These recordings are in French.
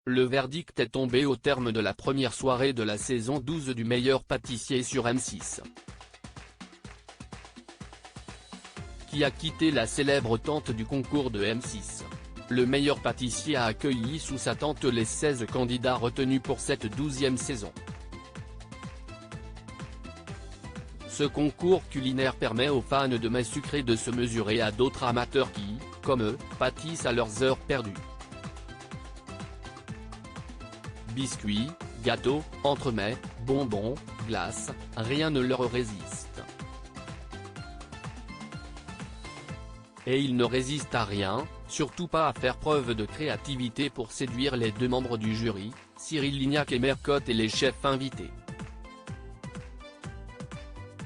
Le verdict est tombé au terme de la première soirée de la saison 12 du meilleur pâtissier sur M6. Qui a quitté la célèbre tente du concours de M6. Le meilleur pâtissier a accueilli sous sa tente les 16 candidats retenus pour cette 12e saison. Ce concours culinaire permet aux fans de mets sucrés de se mesurer à d'autres amateurs qui, comme eux, pâtissent à leurs heures perdues. Biscuits, gâteaux, entremets, bonbons, glaces, rien ne leur résiste. Et ils ne résistent à rien, surtout pas à faire preuve de créativité pour séduire les deux membres du jury, Cyril Lignac et Mercotte et les chefs invités.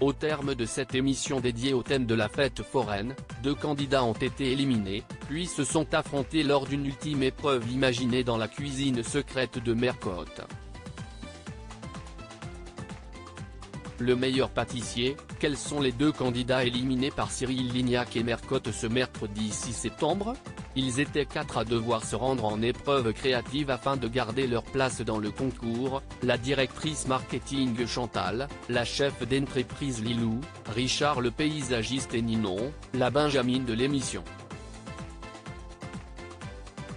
Au terme de cette émission dédiée au thème de la fête foraine, 2 candidats ont été éliminés, puis se sont affrontés lors d'une ultime épreuve imaginée dans la cuisine secrète de Mercotte. Le meilleur pâtissier, quels sont les 2 candidats éliminés par Cyril Lignac et Mercotte ce mercredi 6 septembre? Ils étaient 4 à devoir se rendre en épreuve créative afin de garder leur place dans le concours, la directrice marketing Chantal, la chef d'entreprise Lilou, Richard le paysagiste et Ninon, la Benjamine de l'émission.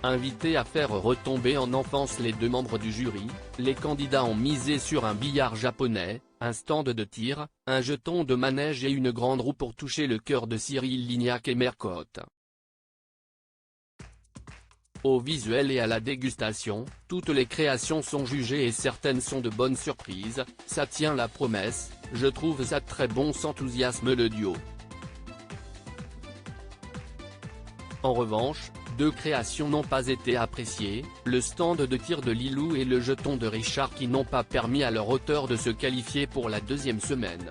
Invités à faire retomber en enfance les 2 membres du jury, les candidats ont misé sur un billard japonais, un stand de tir, un jeton de manège et une grande roue pour toucher le cœur de Cyril Lignac et Mercotte. Au visuel et à la dégustation, toutes les créations sont jugées et certaines sont de bonnes surprises, ça tient la promesse, je trouve ça très bon, s'enthousiasme le duo. En revanche, 2 créations n'ont pas été appréciées, le stand de tir de Lilou et le jeton de Richard qui n'ont pas permis à leur auteur de se qualifier pour la 2e semaine.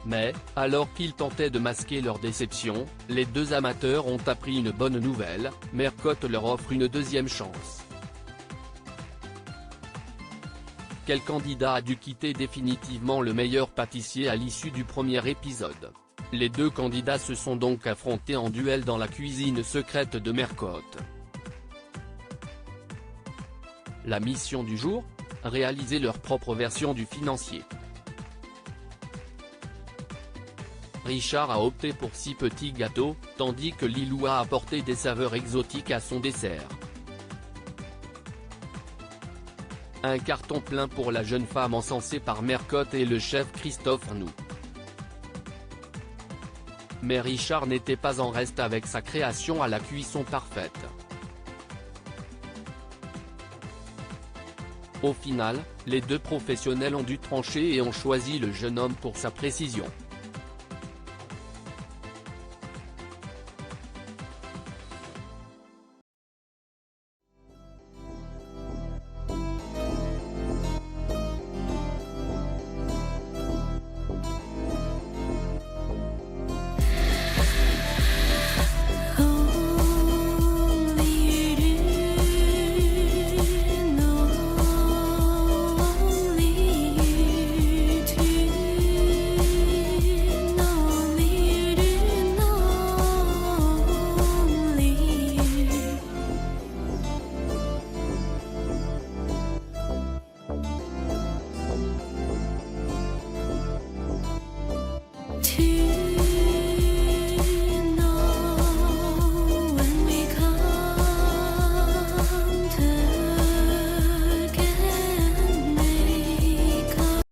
Mais, alors qu'ils tentaient de masquer leur déception, les 2 amateurs ont appris une bonne nouvelle, Mercotte leur offre une 2e chance. Quel candidat a dû quitter définitivement le meilleur pâtissier à l'issue du premier épisode? Les 2 candidats se sont donc affrontés en duel dans la cuisine secrète de Mercotte. La mission du jour? Réaliser leur propre version du financier. Richard a opté pour 6 petits gâteaux, tandis que Lilou a apporté des saveurs exotiques à son dessert. Un carton plein pour la jeune femme encensée par Mercotte et le chef Christophe Arnoult. Mais Richard n'était pas en reste avec sa création à la cuisson parfaite. Au final, les 2 professionnels ont dû trancher et ont choisi le jeune homme pour sa précision.